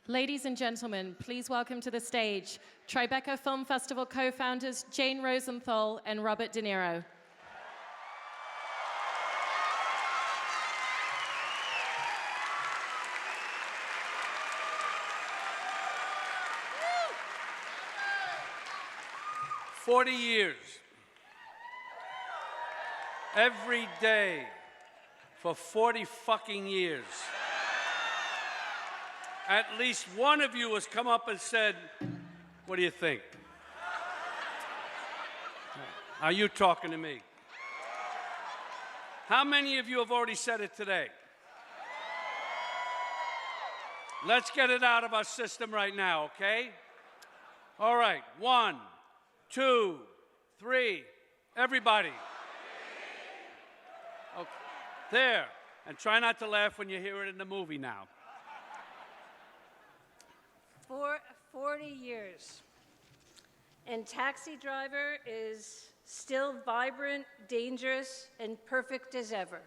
Ladies and gentlemen, please welcome to the stage Tribeca Film Festival co-founders Jane Rosenthal and Robert De Niro. "40 years. Every day for 40 fucking years. At least one of you has come up and said, what do you think? Are you talking to me? How many of you have already said it today? Let's get it out of our system right now, okay? All right, 1, 2, 3, everybody. Okay. There, and try not to laugh when you hear it in the movie now. For 40 years. And Taxi Driver is still vibrant, dangerous, and perfect as ever.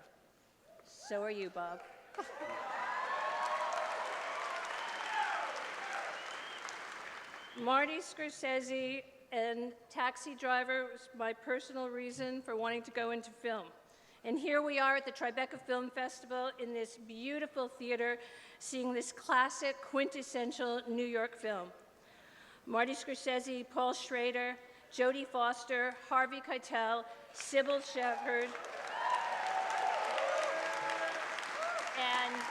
So are you, Bob. Marty Scorsese and Taxi Driver was my personal reason for wanting to go into film. And here we are at the Tribeca Film Festival in this beautiful theater, seeing this classic, quintessential New York film. Marty Scorsese, Paul Schrader, Jodie Foster, Harvey Keitel, Sybil Shepherd, and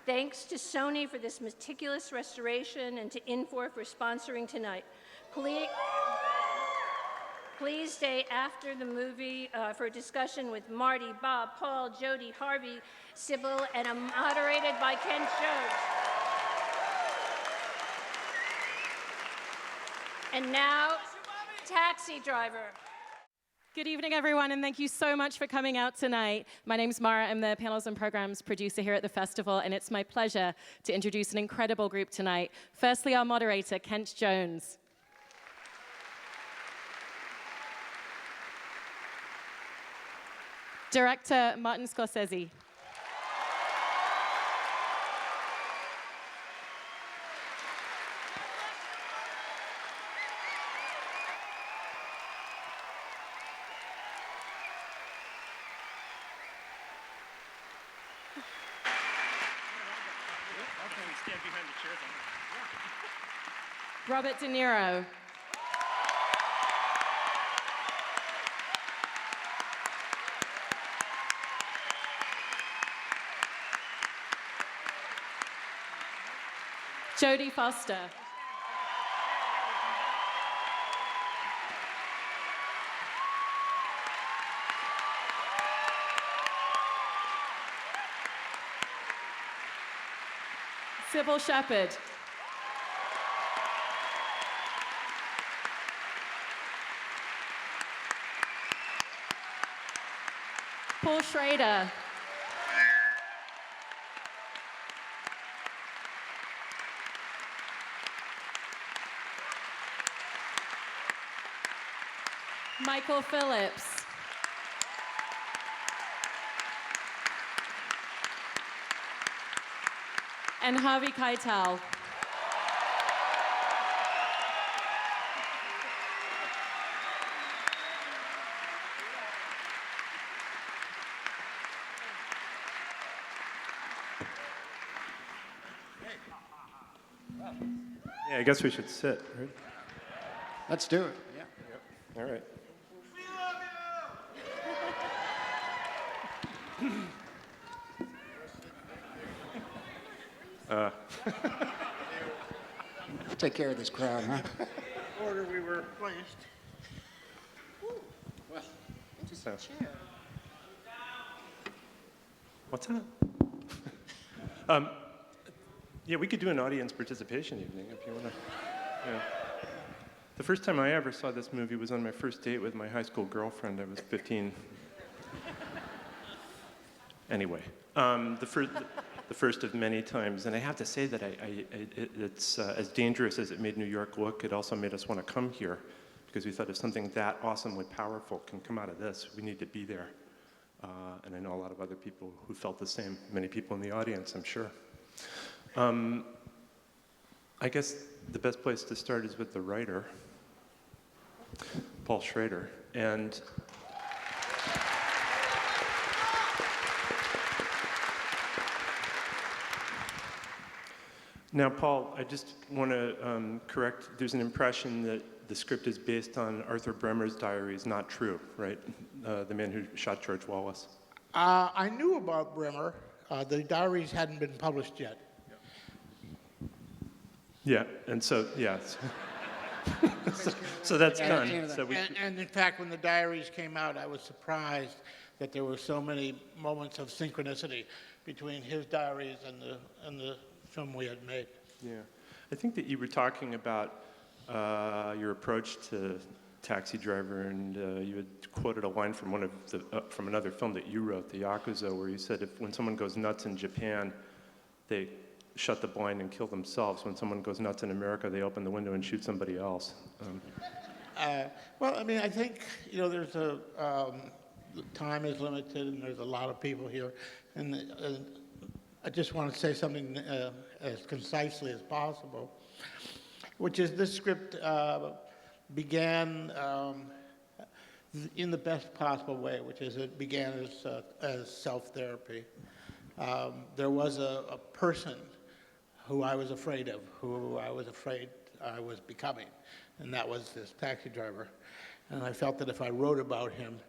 thanks to Sony for this meticulous restoration and to Infor for sponsoring tonight. Please stay after the movie for a discussion with Marty, Bob, Paul, Jodie, Harvey, Sybil, and moderated by Kent Jones. And now, Taxi Driver. Good evening, everyone, and thank you so much for coming out tonight. My name's Mara. I'm the Panels and Programs producer here at the festival, and it's my pleasure to introduce an incredible group tonight. Firstly, our moderator, Kent Jones. Director Martin Scorsese. Robert De Niro. Jodie Foster. Sybil Shepherd. Paul Schrader. Michael Phillips. And Harvey Keitel. Yeah, I guess we should sit, right? Let's do it. Yeah. All right. Take care of this crowd, huh? Order we were placed. Well, So, what's that? Yeah, we could do an audience participation evening if you want to. Yeah. The first time I ever saw this movie was on my first date with my high school girlfriend. I was 15. Anyway, the first of many times, and I have to say that it's as dangerous as it made New York look. It also made us want to come here because we thought if something that awesomely powerful can come out of this, we need to be there. and I know a lot of other people who felt the same, many people in the audience, I'm sure. I guess the best place to start is with the writer, Paul Schrader. And now, Paul, I just want to correct, there's an impression that the script is based on Arthur Bremer's diaries. Not true, right? The man who shot George Wallace. I knew about Bremer. The diaries hadn't been published yet. Yeah, and so, yeah. so that's done. So And in fact, when the diaries came out, I was surprised that there were so many moments of synchronicity between his diaries and the film we had made. yeah. I think that you were talking about your approach to Taxi Driver, and you had quoted a line from from another film that you wrote, The Yakuza, where you said when someone goes nuts in Japan, they shut the blind and kill themselves. When someone goes nuts in America, they open the window and shoot somebody else. Well, I mean, I think, there's time is limited and there's a lot of people here. And I just want to say something as concisely as possible, which is this script began in the best possible way, which is it began as self-therapy. There was a person who I was afraid of, who I was afraid I was becoming, and that was this taxi driver. And I felt that if I wrote about him,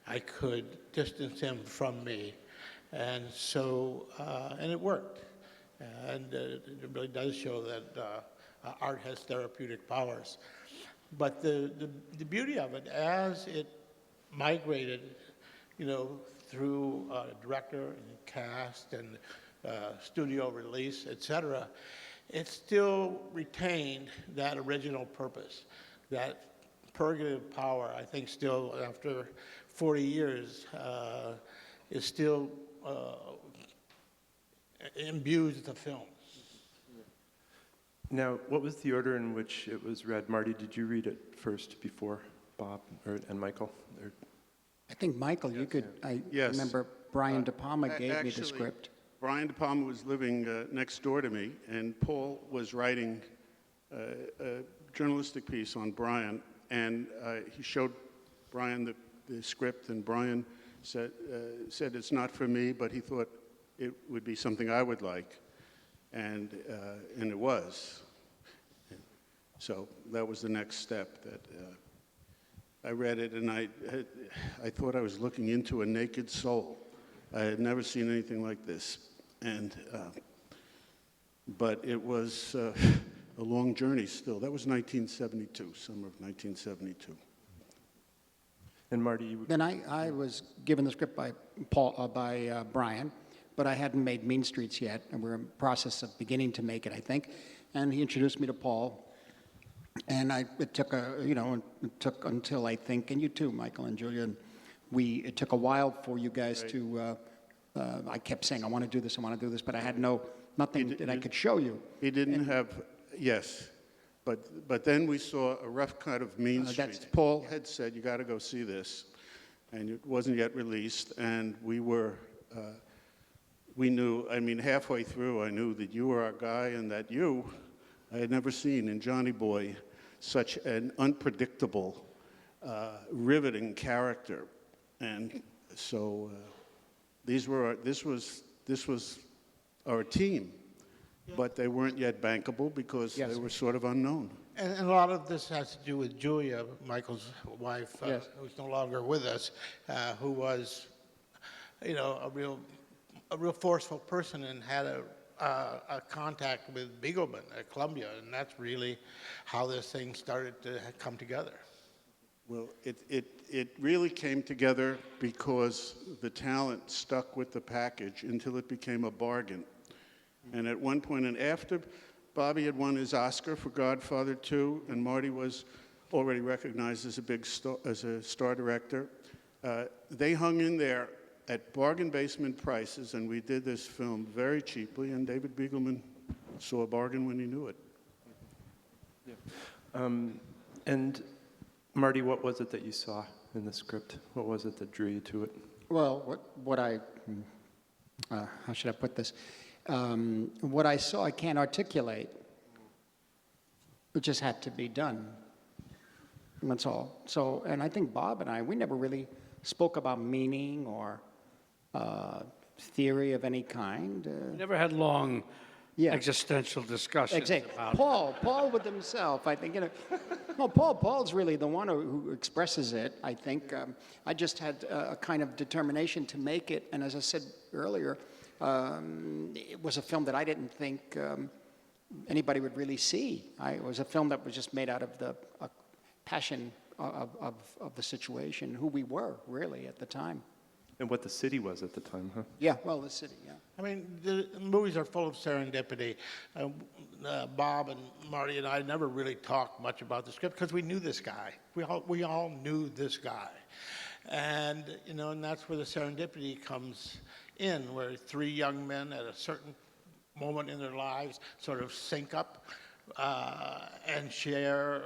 I could distance him from me. And so, and it worked. And it really does show that art has therapeutic powers. But the beauty of it, as it migrated, through director and cast and studio release, etc., it still retained that original purpose, that purgative power. I think still, after 40 years, is still imbues the film. Now, what was the order in which it was read? Marty, did you read it first before Bob and Michael? I think, Michael, you could, I Yes. remember Brian De Palma gave me the Actually, script. Brian De Palma was living next door to me, and Paul was writing a journalistic piece on Brian, and he showed Brian the script, and Brian said it's not for me, but he thought it would be something I would like, and it was. So that was the next step. That I read it, and I thought I was looking into a naked soul. I had never seen anything like this, and but it was a long journey still. That was 1972, summer of 1972. And Marty, you Then I was given the script by Brian, but I hadn't made Mean Streets yet, and we're in the process of beginning to make it, I think. And he introduced me to Paul, and it took until I think, and you too, Michael and Julian, it took a while for you guys to. I kept saying I want to do this, but I had nothing that I could show you. He didn't have, yes, but then we saw a rough cut of Mean Streets. Paul had said, you got to go see this, and it wasn't yet released, and we knew, I mean, halfway through, I knew that you were our guy, and that I had never seen in Johnny Boy such an unpredictable, riveting character, and so this was our team, but they weren't yet bankable because Yes. they were sort of unknown. And a lot of this has to do with Julia, Michael's wife, Yes. who's no longer with us, who was, a real forceful person and had a contact with Beagleman at Columbia, and that's really how this thing started to come together. Well, it really came together because the talent stuck with the package until it became a bargain. And at one point, and after Bobby had won his Oscar for Godfather 2, and Marty was already recognized as a star director, they hung in there at bargain basement prices, and we did this film very cheaply, and David Beagleman saw a bargain when he knew it. Yeah. And Marty, what was it that you saw in the script? What was it that drew you to it? Well, how should I put this? What I saw, I can't articulate. It just had to be done. And that's all. So, and I think Bob and I, we never really spoke about meaning or theory of any kind. We never had long Yeah. existential discussions Exactly. about it. Paul with himself, I think, no, Paul's really the one who expresses it, I think. I just had a kind of determination to make it, and as I said earlier, it was a film that I didn't think anybody would really see. It was a film that was just made out of the passion of the situation, who we were, really, at the time. And what the city was at the time, huh? Yeah, well, the city, yeah. I mean, the movies are full of serendipity. Bob and Marty and I never really talked much about the script because we knew this guy. We all knew this guy. And, you know, and that's where the serendipity comes in, where three young men at a certain moment in their lives sort of sync up and share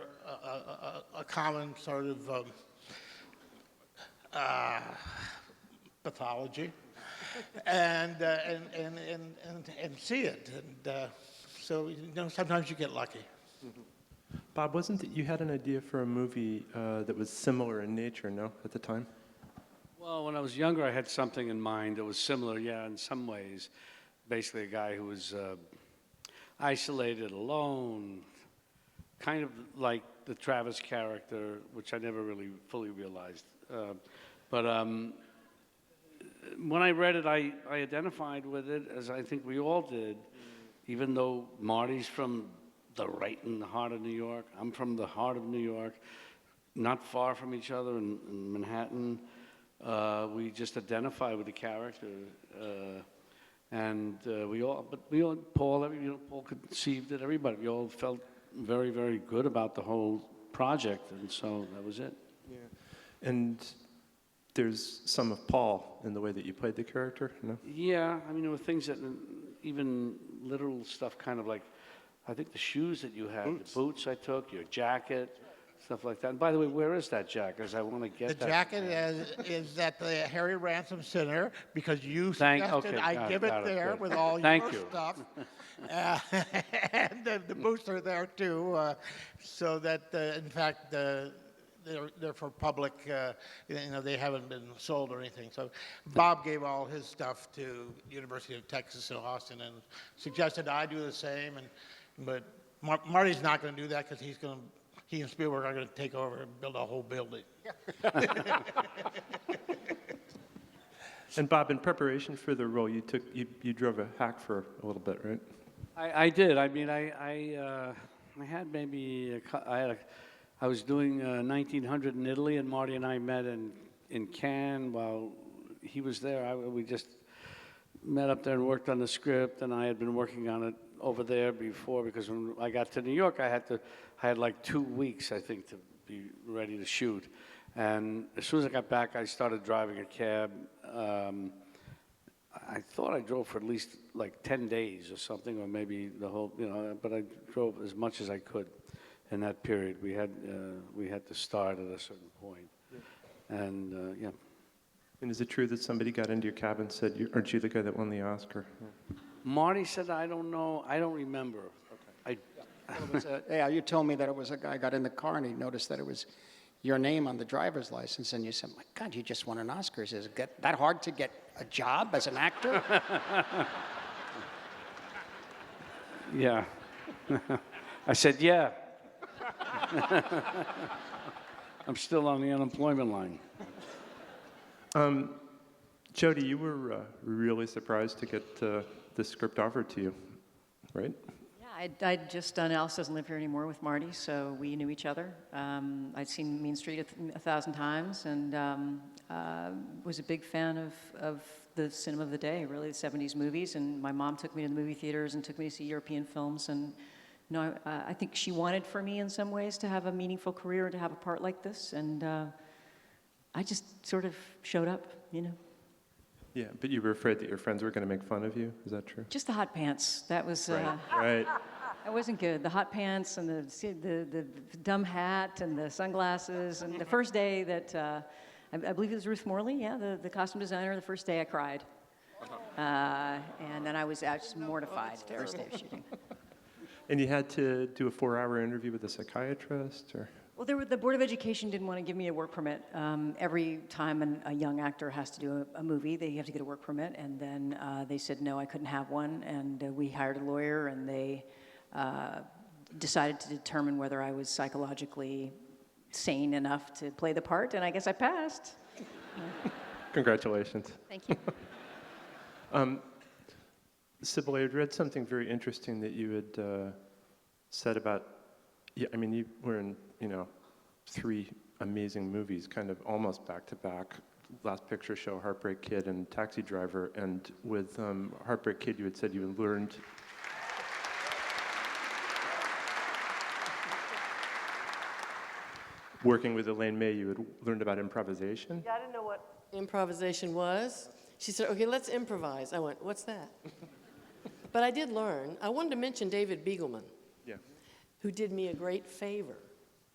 a common sort of pathology, and see it. And so, you know, sometimes you get lucky. Bob, wasn't it you had an idea for a movie that was similar in nature, no, at the time? Well, when I was younger, I had something in mind that was similar, yeah, in some ways. Basically, a guy who was isolated, alone, kind of like the Travis character, which I never really fully realized. But when I read it, I identified with it, as I think we all did, even though Marty's from right in the heart of New York. I'm from the heart of New York, not far from each other in Manhattan. We just identify with the character. Paul conceived it, everybody. We all felt very, very good about the whole project, and so that was it. Yeah. And there's some of Paul in the way that you played the character, no? Yeah, I mean, there were things that, even literal stuff, kind of like, I think the shoes that you had, the boots I took, your jacket, stuff like that. And by the way, where is that jacket? Because I want to get The that. jacket is at the Harry Ransom Center because you suggested I give it there with all your stuff. And the boots are there too, so that in fact they're for public. You know, they haven't been sold or anything. So Bob gave all his stuff to University of Texas in Austin and suggested I do the same. But Marty's not going to do that because he and Spielberg are going to take over and build a whole building. And Bob, in preparation for the role, you drove a hack for a little bit, right? I did. I mean, I had maybe I was doing 1900 in Italy, and Marty and I met in Cannes while he was there. We just met up there and worked on the script, and I had been working on it over there before, because when I got to New York, I had like 2 weeks, I think, to be ready to shoot. And as soon as I got back, I started driving a cab. I thought I drove for at least like 10 days or something, or maybe the whole, you know, but I drove as much as I could in that period. We had to start at a certain point. And yeah. And is it true that somebody got into your cab and said, aren't you the guy that won the Oscar? Marty said, I don't know, I don't remember. Okay. Yeah, you told me that it was a guy got in the car and he noticed that it was your name on the driver's license, and you said, my God, you just won an Oscar. Is it that hard to get a job as an actor? Yeah. I said, yeah. I'm still on the unemployment line. Jodie, you were really surprised to get the script offered to you, right? Yeah, I'd just done Alice Doesn't Live Here Anymore with Marty, so we knew each other. I'd seen Mean Street 1,000 times, and was a big fan of the cinema of the day, really, the 70s movies. And my mom took me to the movie theaters and took me to see European films. And you know, I think she wanted for me in some ways to have a meaningful career and to have a part like this. And I just sort of showed up, you know. Yeah, but you were afraid that your friends were going to make fun of you. Is that true? Just the hot pants. That was Right. That wasn't good. The hot pants and the dumb hat and the sunglasses. And the first day that I believe it was Ruth Morley, yeah, the costume designer. The first day I cried. And then I was just mortified the first day of shooting. And you had to do a 4-hour interview with a psychiatrist, or? Well, the Board of Education didn't want to give me a work permit. Every time a young actor has to do a movie, they have to get a work permit, and then they said no, I couldn't have one, and we hired a lawyer, and they decided to determine whether I was psychologically sane enough to play the part, and I guess I passed. Congratulations. Thank you. Sybil, I had read something very interesting that you had said about, I mean, you were in, 3 amazing movies, kind of almost back to back. Last Picture Show, Heartbreak Kid, and Taxi Driver. And with Heartbreak Kid, you had said you had learned. Working with Elaine May, you had learned about improvisation. Yeah, I didn't know what improvisation was. She said, okay, let's improvise. I went, what's that? But I did learn. I wanted to mention David Beagleman, Yeah. who did me a great favor,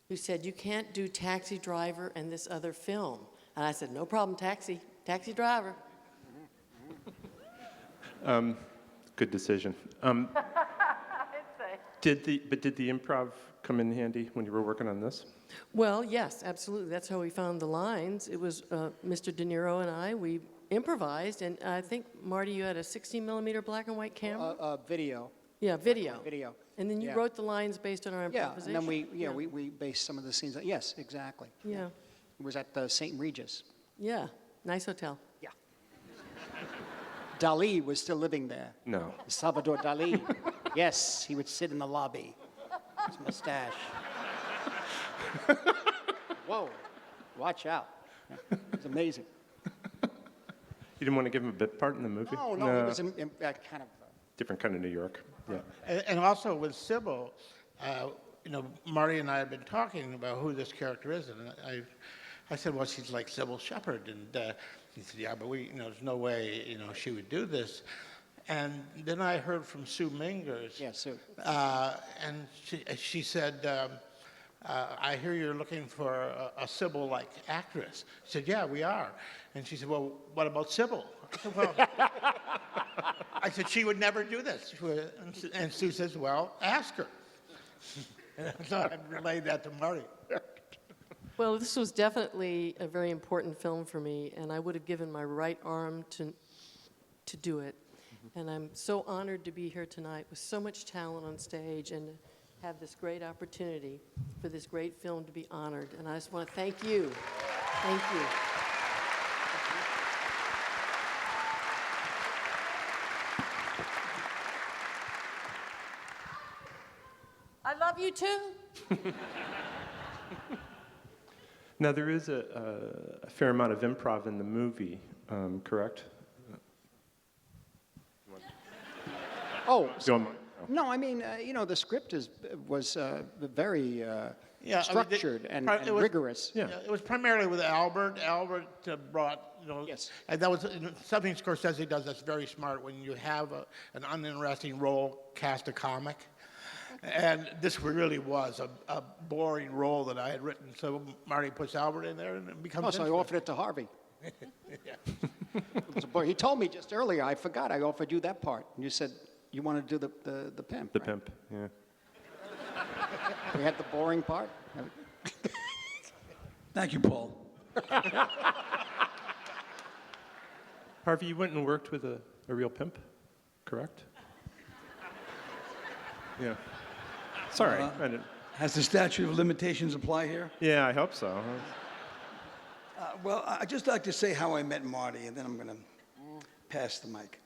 who said, you can't do Taxi Driver and this other film. And I said, no problem, Taxi Driver. Good decision. Did the improv come in handy when you were working on this? Well, yes, absolutely. That's how we found the lines. It was Mr. De Niro and I. We improvised, and I think, Marty, you had a 16-millimeter black and white camera? Video. Yeah, video. Video. And then you Yeah. wrote the lines based on our Yeah, improvisation? and then we based some of the scenes. Yes, exactly. Yeah. It was at St. Regis. Yeah, nice hotel. Yeah. Dali was still living there. No. Salvador Dali. Yes, he would sit in the lobby. His mustache. Whoa, watch out. Yeah, it's amazing. You didn't want to give him a bit part in the movie? No, it was kind of... Different kind of New York. Yeah. And also with Sybil, Marty and I had been talking about who this character is, and I said, well, she's like Sybil Shepherd, and he said, yeah, but there's no way, she would do this. And then I heard from Sue Mingers. Yeah, Sue. And she said, I hear you're looking for a Sybil-like actress. I said, yeah, we are. And she said, well, what about Sybil? I said, well, I said, she would never do this. And Sue says, well, ask her. So I relayed that to Marty. Well, this was definitely a very important film for me, and I would have given my right arm to do it. And I'm so honored to be here tonight with so much talent on stage and have this great opportunity for this great film to be honored. And I just want to thank you. Thank you. I love you too. Now, there is a fair amount of improv in the movie, correct? Oh, Don't- no, I mean, the script was very structured and rigorous. Yeah. It was primarily with Albert. Albert brought, Yes. and that was something Scorsese does that's very smart. When you have an uninteresting role, cast a comic. And this really was a boring role that I had written. So Marty puts Albert in there, and it becomes Oh, so I offered it to Harvey. It was a boy. He told me just earlier, I forgot, I offered you that part. And you said you want to do the pimp, The right? pimp, yeah. We had the boring part. Thank you, Paul. Harvey, you went and worked with a real pimp, correct? Yeah. Sorry. I didn't. Has the statute of limitations apply here? Yeah, I hope so. Well, I'd just like to say how I met Marty, and then I'm going to pass the mic.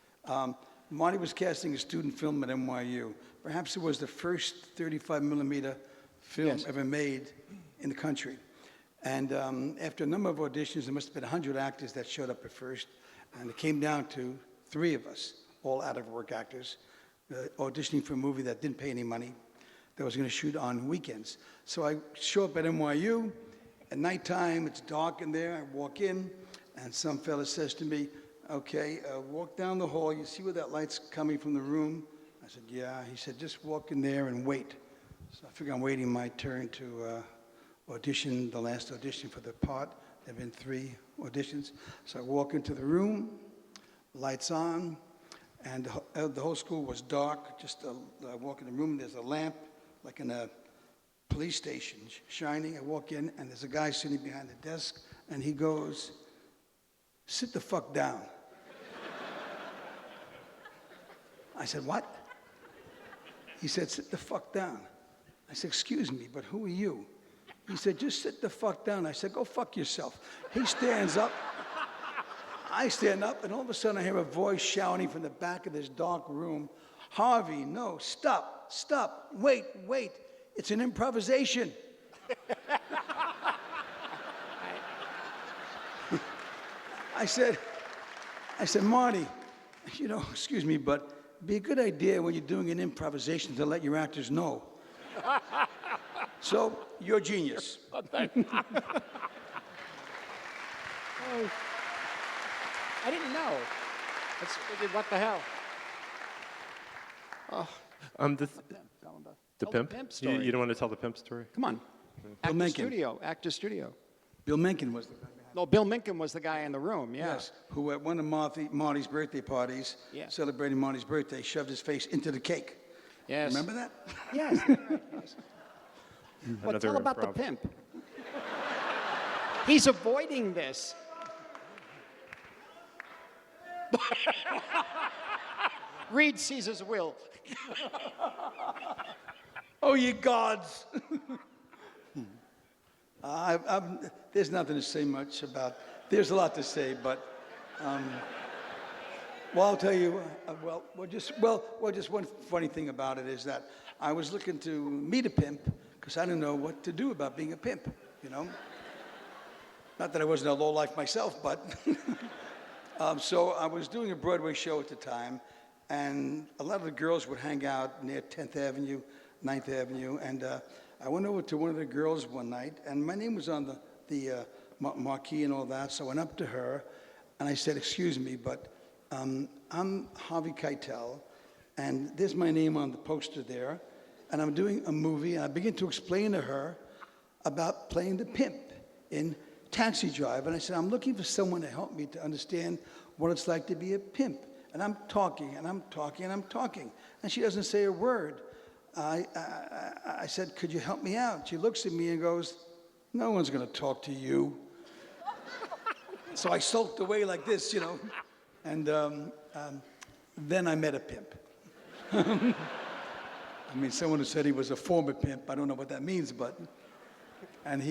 Marty was casting a student film at NYU. Perhaps it was the first 35-millimeter film Yes. ever made in the country. And after a number of auditions, there must have been 100 actors that showed up at first, and it came down to 3 of us, all out-of-work actors, auditioning for a movie that didn't pay any money, that was going to shoot on weekends. So I show up at NYU. At nighttime, it's dark in there. I walk in, and some fella says to me, okay, walk down the hall. You see where that light's coming from the room? I said, yeah. He said, just walk in there and wait. So I figure I'm waiting my turn to audition, the last audition for the part There have been 3 auditions. So I walk into the room, lights on, and the whole school was dark. Just I walk in the room, there's a lamp, like in a police station, shining. I walk in, and there's a guy sitting behind the desk, and he goes, "Sit the fuck down." I said, "What?" He said, "Sit the fuck down." I said, "Excuse me, but who are you?" He said, "Just sit the fuck down." I said, "Go fuck yourself." He stands up. I stand up, and all of a sudden I hear a voice shouting from the back of this dark room, "Harvey, no, stop, wait, it's an improvisation." I said, "Marty, excuse me, but it'd be a good idea when you're doing an improvisation to let your actors know." So, you're a genius. Oh, I didn't know. What the hell? The Tell pimp? the pimp story. You don't want to tell the pimp story? Come on. Actor studio. Bill Mencken was the guy behind No, Bill Minkin was the guy in the room, yeah. Yes, who at one of Marty's birthday parties, Yeah. celebrating Marty's birthday, shoved his face into the cake. Yes. Remember that? Yes, right, yes. Well, Another tell about improv. the pimp. He's avoiding this. Read Caesar's will. Oh, ye gods! There's nothing to say much about. There's a lot to say, but well, I'll tell you. Just one funny thing about it is that I was looking to meet a pimp because I didn't know what to do about being a pimp. Not that I wasn't a lowlife myself, but so I was doing a Broadway show at the time, and a lot of the girls would hang out near 10th Avenue, 9th Avenue, and I went over to one of the girls one night, and my name was on the marquee and all that, so I went up to her, and I said, "Excuse me, but I'm Harvey Keitel, and there's my name on the poster there, and I'm doing a movie," and I began to explain to her about playing the pimp in Taxi Driver, and I said, "I'm looking for someone to help me to understand what it's like to be a pimp." And I'm talking, and I'm talking, and I'm talking, and she doesn't say a word. I said, "Could you help me out?" She looks at me and goes, "No one's going to talk to you." So I sulked away like this, and then I met a pimp. I mean, someone who said he was a former pimp. I don't know what that means, and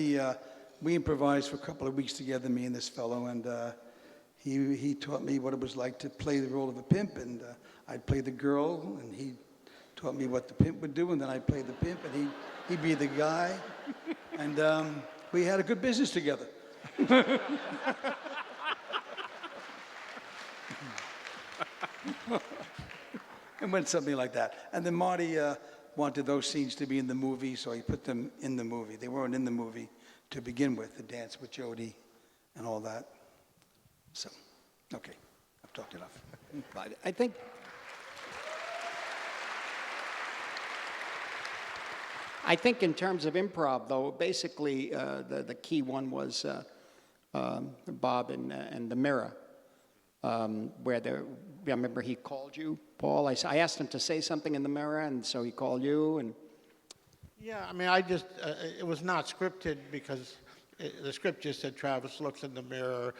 we improvised for a couple of weeks together, me and this fellow, and he taught me what it was like to play the role of a pimp, and I'd play the girl, and he taught me what the pimp would do, and then I'd play the pimp, and he'd be the guy, and we had a good business together. It went something like that. And then Marty wanted those scenes to be in the movie, so he put them in the movie. They weren't in the movie to begin with, the dance with Jodie and all that. So, okay, I've talked enough. I think in terms of improv, though, basically the key one was Bob and the mirror, where I remember he called you, Paul. I asked him to say something in the mirror, and so he called you. And Yeah, I mean, it was not scripted because the script just said Travis looks in the mirror,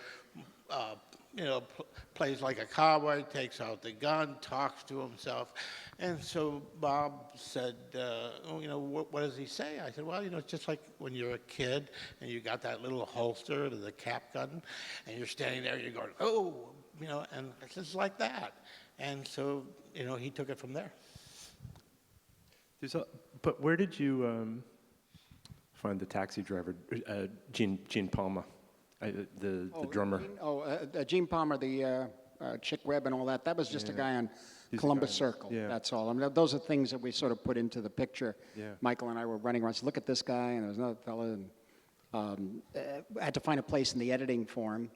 plays like a cowboy, takes out the gun, talks to himself. And so Bob said, what does he say? I said, well, it's just like when you're a kid and you got that little holster to the cap gun, and you're standing there and you're going, oh, and it's just like that. And so, he took it from there. But where did you find the taxi driver, Gene Palma, the drummer? Gene Palmer, the Chick Webb and all that. That was just a guy on Columbus Circle. Yeah. That's all. I mean, those are things that we sort of put into the picture. Yeah. Michael and I were running around. Said, look at this guy, and there was another fella, and I had to find a place in the editing for him.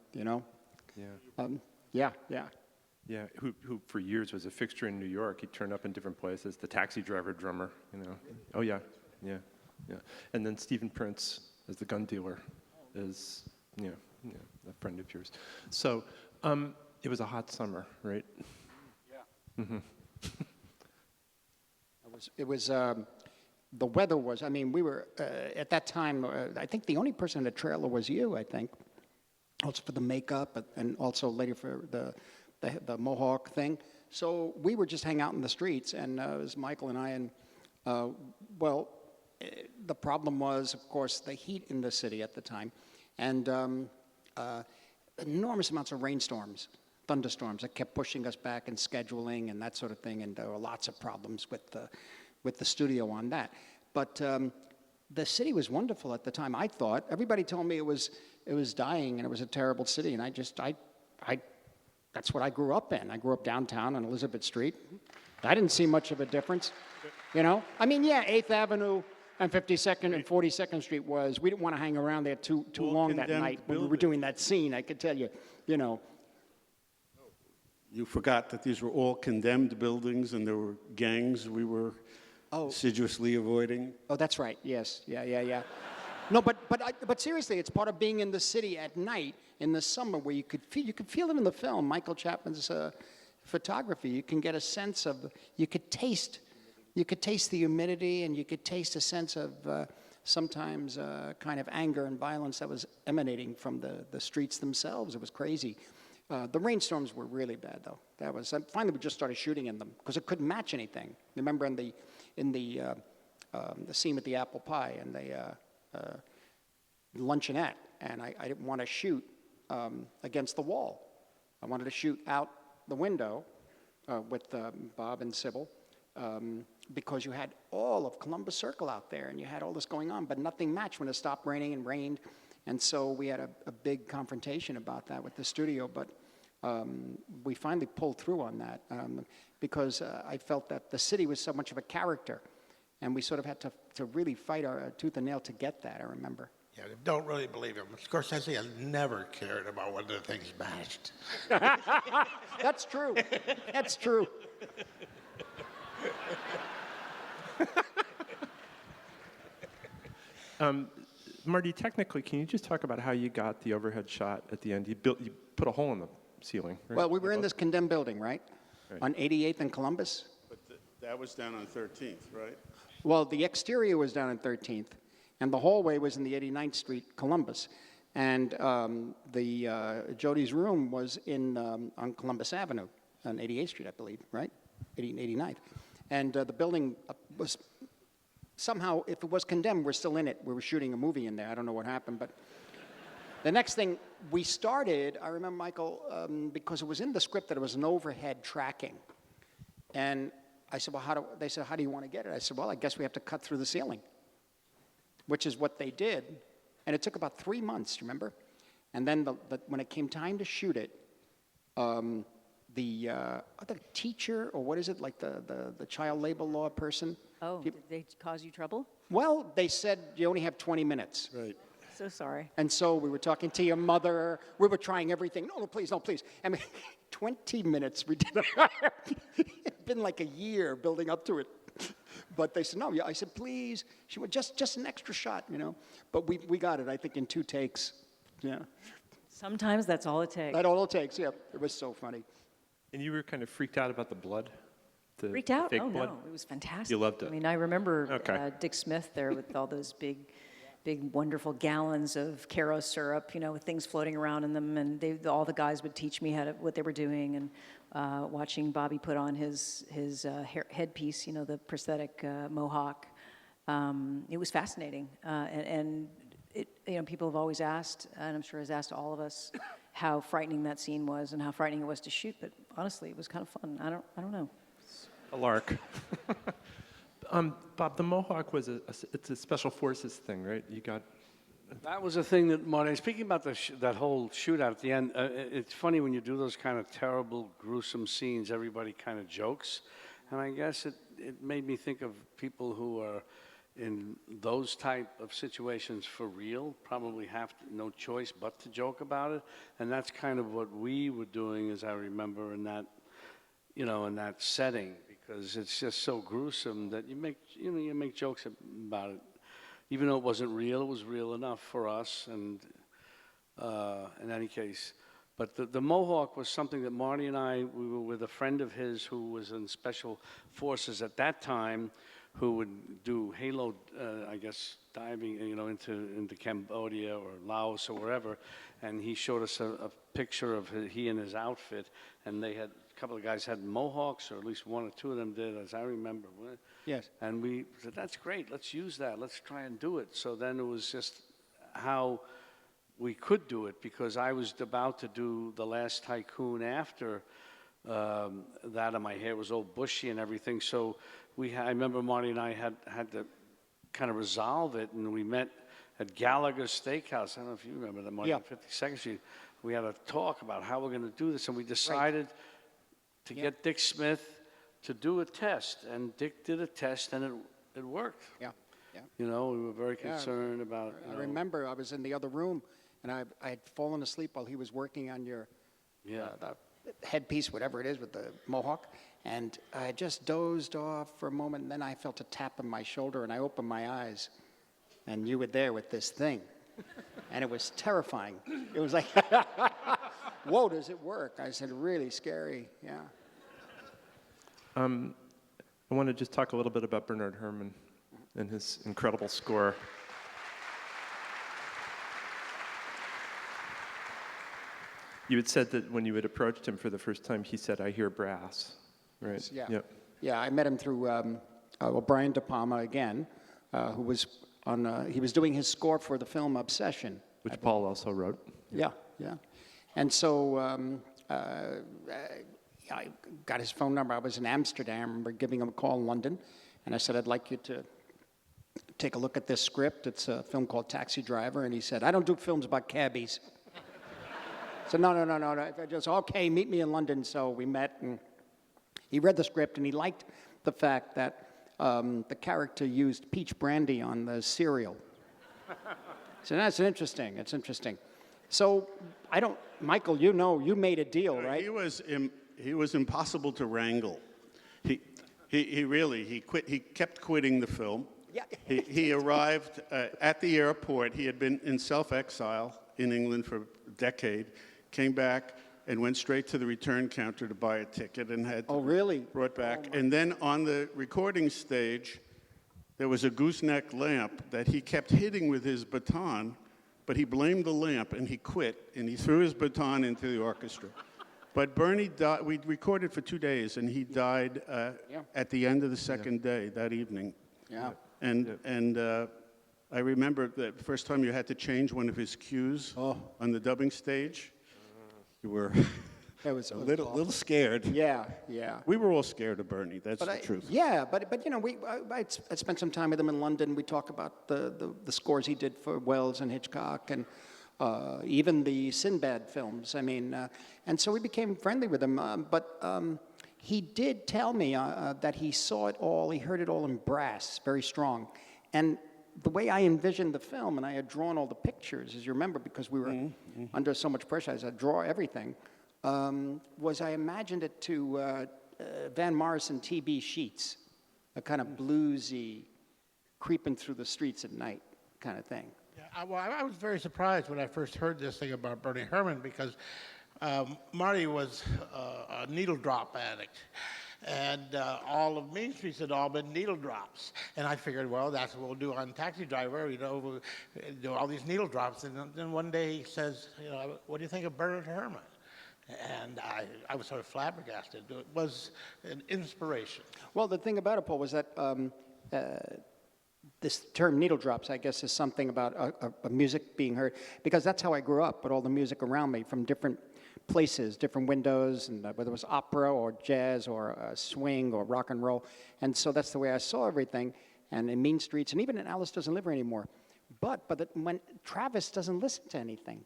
Yeah. Yeah, who for years was a fixture in New York. He'd turn up in different places. The taxi driver drummer, Oh yeah. And then Stephen Prince as the gun dealer is, Yeah, a friend of yours. So it was a hot summer, right? Yeah. Mm-hmm. The weather was, I mean, we were, at that time, I think the only person in the trailer was you, I think. Also for the makeup and also later for the Mohawk thing. So we were just hanging out in the streets, and it was Michael and I, and the problem was, of course, the heat in the city at the time, and enormous amounts of rainstorms, thunderstorms that kept pushing us back in scheduling and that sort of thing, and there were lots of problems with the studio on that. But the city was wonderful at the time, I thought. Everybody told me it was dying and it was a terrible city, and that's what I grew up in. I grew up downtown on Elizabeth Street. I didn't see much of a difference, you know? I mean, yeah, 8th Avenue and 52nd and 42nd Street we didn't want to hang around there too long that night when we were doing that scene, I could tell you, you know. You forgot that these were all condemned buildings and there were gangs we were assiduously avoiding. Oh, that's right, yes, yeah. No, but seriously, it's part of being in the city at night in the summer where you could feel it in the film, Michael Chapman's photography. You can get a sense of, you could taste the humidity, and you could taste a sense of sometimes kind of anger and violence that was emanating from the streets themselves. It was crazy. The rainstorms were really bad, though. Finally we just started shooting in them because it couldn't match anything. Remember in the scene with the apple pie and the luncheonette, and I didn't want to shoot against the wall. I wanted to shoot out the window with Bob and Sybil because you had all of Columbus Circle out there, and you had all this going on, but nothing matched when it stopped raining and rained. And so we had a big confrontation about that with the studio, but we finally pulled through on that because I felt that the city was so much of a character, and we sort of had to really fight our tooth and nail to get that, I remember. Yeah, don't really believe him. Scorsese has never cared about whether things matched. That's true. That's true. Marty, technically, can you just talk about how you got the overhead shot at the end? You put a hole in the ceiling, right? Well, we were in this condemned building, right? On 88th and Columbus. But that was down on 13th, right? Well, the exterior was down on 13th, and the hallway was in the 89th Street, Columbus. And Jodie's room was on Columbus Avenue, on 88th Street, I believe, right? 89th. And the building was somehow, if it was condemned, we're still in it. We were shooting a movie in there. I don't know what happened, but the next thing we started, I remember, Michael, because it was in the script that it was an overhead tracking. And I said, well, they said, how do you want to get it? I said, well, I guess we have to cut through the ceiling, which is what they did. And it took about 3 months, remember? And then when it came time to shoot it, the teacher, or what is it, like the child labor law person? Oh, did they cause you trouble? Well, they said you only have 20 minutes. Right. So sorry. And so we were talking to your mother. We were trying everything. No, please, no, please. I mean, 20 minutes we did. It's been like a year building up to it. But they said, no. I said, please. She went, just an extra shot, you know. But we got it, I think, in 2 takes. Yeah. Sometimes that's all it takes. That's all it takes, yeah. It was so funny. And you were kind of freaked out about the blood? Freaked out? Fake Oh, blood? no. It was fantastic. You loved it? I mean, I remember Okay. Dick Smith there with all those big, wonderful gallons of Caro syrup, you know, with things floating around in them. And all the guys would teach me what they were doing. And watching Bobby put on his headpiece, you know, the prosthetic mohawk. It was fascinating. And you know, people have always asked, and I'm sure has asked all of us, how frightening that scene was and how frightening it was to shoot. But honestly, it was kind of fun. I don't know. A lark. Bob, the Mohawk it's a special forces thing, right? You got... That was a thing that, Marty, speaking about that whole shootout at the end, it's funny when you do those kind of terrible, gruesome scenes, everybody kind of jokes. And I guess it made me think of people who are in those type of situations for real, probably have no choice but to joke about it. And that's kind of what we were doing, as I remember, in that, you know, in that setting, because it's just so gruesome that you make jokes about it. Even though it wasn't real, it was real enough for us, and in any case. But the Mohawk was something that Marty and we were with a friend of his who was in special forces at that time, who would do halo, I guess, diving, into Cambodia or Laos or wherever. And he showed us a picture of he and his outfit, and they had, a couple of guys had Mohawks, or at least one or two of them did, as I remember. Yes. And we said, that's great, let's use that, let's try and do it. So then it was just how we could do it, because I was about to do The Last Tycoon after that, and my hair was all bushy and everything. So I remember Marty and I had to kind of resolve it, and we met at Gallagher's Steakhouse. I don't know if you remember that, Marty, Yeah. on 52nd Street. We had a talk about how we're going to do this, and we decided to get Dick Smith to do a test, and Dick did a test, and it worked. Yeah. Yeah. We were very concerned about. I remember I was in the other room, and I had fallen asleep while he was working on your the headpiece, whatever it is, with the mohawk, and I just dozed off for a moment, and then I felt a tap on my shoulder, and I opened my eyes, and you were there with this thing, and it was terrifying. It was like, whoa, does it work? I said, really scary, yeah. I want to just talk a little bit about Bernard Herrmann and his incredible score. You had said that when you had approached him for the first time, he said, "I hear brass," right? Yeah. Yep. Yeah, I met him through Brian De Palma again, who was on. He was doing his score for the film Obsession, Which Paul also wrote. Yeah, yeah. And so I got his phone number. I was in Amsterdam. I remember giving him a call in London, and I said, I'd like you to take a look at this script. It's a film called Taxi Driver. And he said, I don't do films about cabbies. I said, no. I just, okay, meet me in London. So we met, and he read the script, and he liked the fact that the character used peach brandy on the cereal. So that's interesting. It's interesting. So Michael, you made a deal, right? He was impossible to wrangle. He quit. He kept quitting the film. Yeah. He arrived at the airport. He had been in self-exile in England for a decade, came back and went straight to the return counter to buy a ticket and had brought back. And then on the recording stage, there was a gooseneck lamp that he kept hitting with his baton, but he blamed the lamp and he quit and he threw his baton into the orchestra. But Bernie died. We recorded for 2 days, and he died at the end of the second day that evening. Yeah. And I remember the first time you had to change one of his cues on the dubbing stage. You were a little scared. Yeah. We were all scared of Bernie. That's the truth. Yeah, but I spent some time with him in London. We talk about the scores he did for Wells and Hitchcock, and even the Sinbad films. I mean, and so we became friendly with him. But he did tell me that he saw it all, he heard it all in brass, very strong. And the way I envisioned the film, and I had drawn all the pictures, as you remember, because we were under so much pressure, I had to draw everything, was I imagined it to Van Morrison T.B. Sheets, a kind of bluesy, creeping through the streets at night kind of thing. Well, I was very surprised when I first heard this thing about Bernie Herrmann, because Marty was a needle drop addict. And all of Main Streets had all been needle drops. And I figured, well, that's what we'll do on Taxi Driver, we'll do all these needle drops. And then one day he says, what do you think of Bernard Herrmann? And I was sort of flabbergasted. It was an inspiration. Well, the thing about it, Paul, was that this term needle drops, I guess, is something about a music being heard, because that's how I grew up, with all the music around me from different places, different windows, and whether it was opera or jazz or swing or rock and roll. And so that's the way I saw everything, and in Mean Streets, and even in Alice Doesn't Live Here Anymore. But when Travis doesn't listen to anything,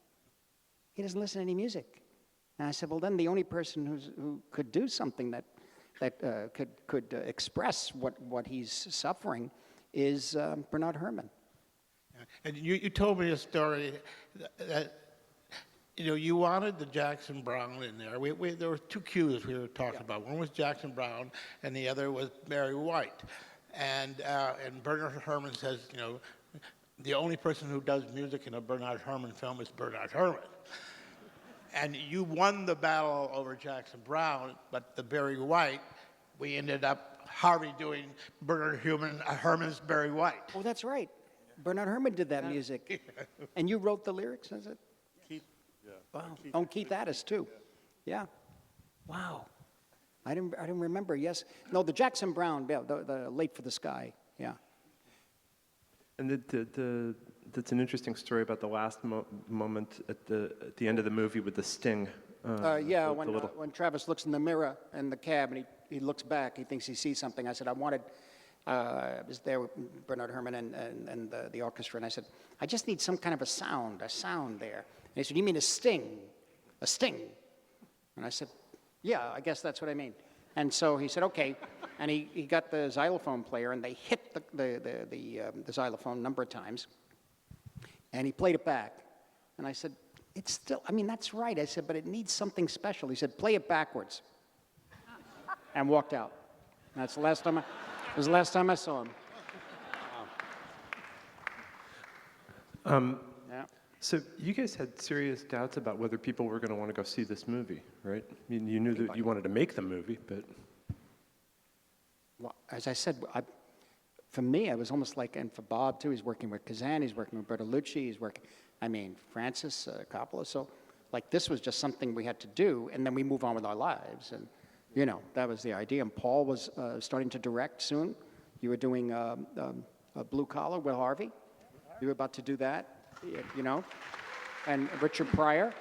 he doesn't listen to any music. And I said, well, then the only person who could do something that could express what he's suffering is Bernard Herrmann. And you told me a story that you wanted the Jackson Browne in there. There were two cues we were talking about. One was Jackson Browne, and the other was Barry White. And Bernard Herrmann says, the only person who does music in a Bernard Herrmann film is Bernard Herrmann. And you won the battle over Jackson Browne, but the Barry White, we ended up Harvey doing Bernard Herrmann's Barry White. Oh, that's right. Bernard Herrmann did that music. And you wrote the lyrics, is it? Keith, yeah. Wow. Oh, and Keith Addis, too. Yeah. Wow. I didn't remember, yes. No, the Jackson Browne, yeah, the Late for the Sky, yeah. And that's an interesting story about the last moment at the end of the movie with the sting. Yeah, when Travis looks in the mirror in the cab and he looks back, he thinks he sees something. I said, I was there with Bernard Herrmann and the orchestra, and I said, I just need some kind of a sound there. And he said, you mean a sting? A sting? And I said, yeah, I guess that's what I mean. And so he said, okay. And he got the xylophone player, and they hit the xylophone a number of times. And he played it back. And I said, it's still, I mean, that's right. I said, but it needs something special. He said, play it backwards. And walked out. And that's the last time it was the last time I saw him. Yeah. So you guys had serious doubts about whether people were going to want to go see this movie, right? I mean, you knew that you wanted to make the movie, but... Well, as I said, for me, I was almost like, and for Bob too, he's working with Kazan, he's working with Bertolucci, he's working, Francis Coppola. So, like, this was just something we had to do, and then we move on with our lives. And, that was the idea. And Paul was starting to direct soon. You were doing Blue Collar with Harvey. You were about to do that, And Richard Pryor,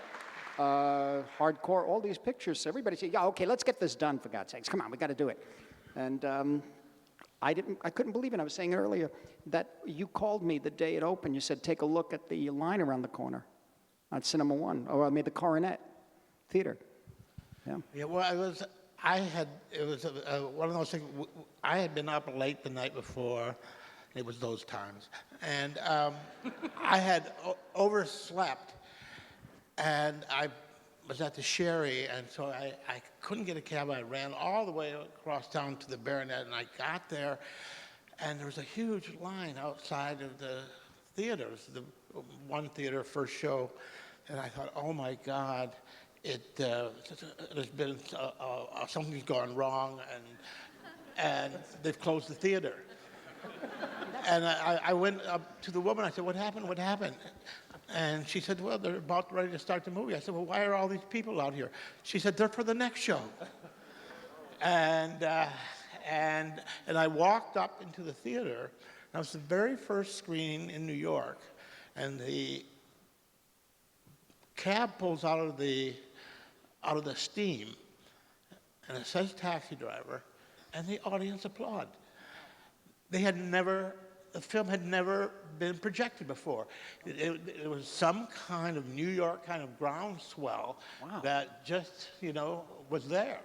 Hardcore, all these pictures. So everybody said, yeah, okay, let's get this done, for God's sakes. Come on, we got to do it. And I couldn't believe it. I was saying earlier that you called me the day it opened. You said, take a look at the line around the corner at Cinema One, or I mean the Coronet Theater. Yeah. Yeah, well, it was one of those things. I had been up late the night before. It was those times. And I had overslept, and I was at the Sherry, and so I couldn't get a cab. I ran all the way across town to the Baronet, and I got there, and there was a huge line outside of the theaters, the one theater, first show, and I thought, oh my God, there's been something's gone wrong, and they've closed the theater. And I went up to the woman. I said, what happened? What happened? And she said, well, they're about ready to start the movie. I said, well, why are all these people out here? She said, they're for the next show. And I walked up into the theater. That was the very first screening in New York. And the cab pulls out of the steam, and it says taxi driver, and the audience applaud. The film had never been projected before. It was some kind of New York kind of groundswell that just, was there.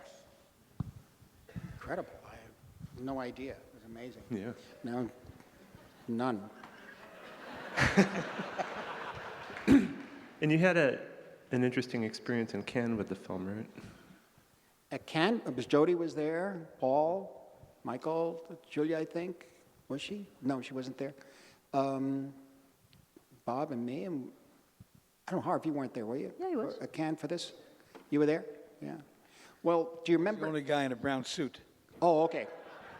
Incredible. I had no idea. It was amazing. Yeah. No, none. And you had an interesting experience in Cannes with the film, right? At Cannes, Jodie was there, Paul, Michael, Julia, I think. Was she? No, she wasn't there. Bob and me, and I don't know, Harv, you weren't there, were you? Yeah, he was. At Cannes for this? You were there? Yeah. Well, do you remember? The only guy in a brown suit. Oh, okay.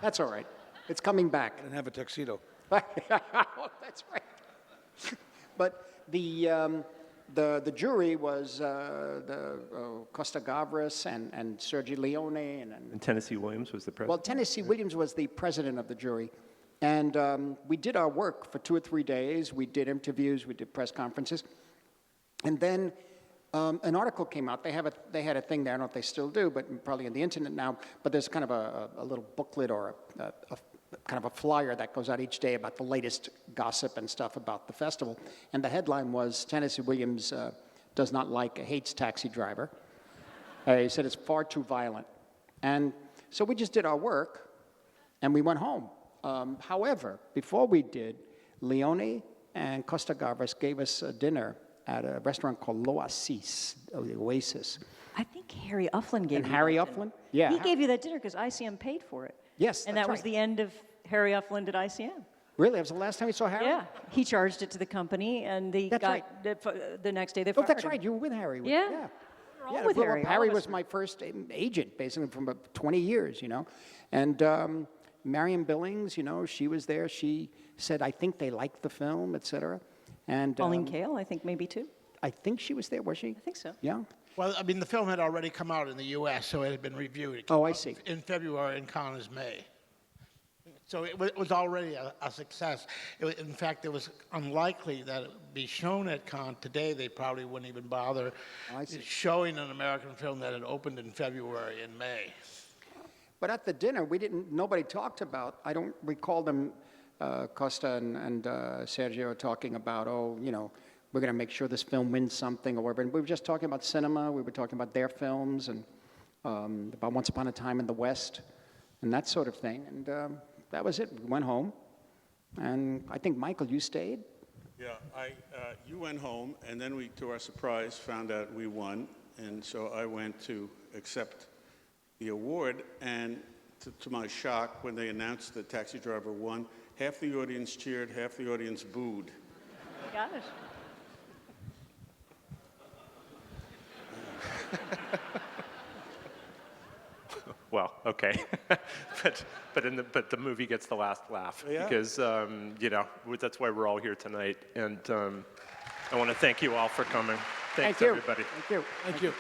That's all right. It's coming back. I didn't have a tuxedo. That's right. But the jury was Costa Gavras and Sergio Leone And Tennessee Williams was the president. Well, Tennessee Williams was the president of the jury. And we did our work for 2 or 3 days. We did interviews, we did press conferences. And then an article came out. They had a thing there, I don't know if they still do, but probably on the internet now. But there's kind of a little booklet or a kind of a flyer that goes out each day about the latest gossip and stuff about the festival. And the headline was, Tennessee Williams does not like, hates Taxi Driver. He said it's far too violent. And so we just did our work, and we went home. However, before we did, Leone and Costa Gavras gave us a dinner at a restaurant called L'Oasis, or the Oasis. I think Harry Ufflin gave And you Harry that Ufflin? dinner. Yeah. He gave you that dinner because ICM paid for it. Yes, And that's that was right. the end of Harry Ufflin at ICM. Really? That was the last time you saw Harry? Yeah, he charged it to the company, and they That's got right. the next day they Oh, fired that's him. right. You were with Harry. Yeah. Yeah. all Yeah, with well, Harry, all Harry of us was were. my first agent, basically, from about 20 years, you know. And Marion Billings, you know, she was there. She said, I think they liked the film, et cetera. And Pauline Kael, I think maybe too. I think she was there, was she? I think so. Yeah. Well, I mean, the film had already come out in the U.S., so it had been reviewed. It Oh, came I out see. In February, and Cannes is May. So it was already a success. In fact, it was unlikely that it would be shown at Cannes. Today, they probably wouldn't even bother showing an American film that had opened in February and May. But at the dinner, nobody talked about, I don't recall them, Costa and Sergio talking about, oh, you know, we're going to make sure this film wins something or whatever. And we were just talking about cinema. We were talking about their films and about Once Upon a Time in the West and that sort of thing. And that was it. We went home. And I think, Michael, you stayed? Yeah, you went home, and then we, to our surprise, found out we won. And so I went to accept the award. And to my shock, when they announced that Taxi Driver won, half the audience cheered, half the audience booed. Oh my gosh. Well, okay, but the movie gets the last laugh Yeah. because you know that's why we're all here tonight, and I want to thank you all for coming. Thanks, Thank you. everybody. Thank you. Thank you.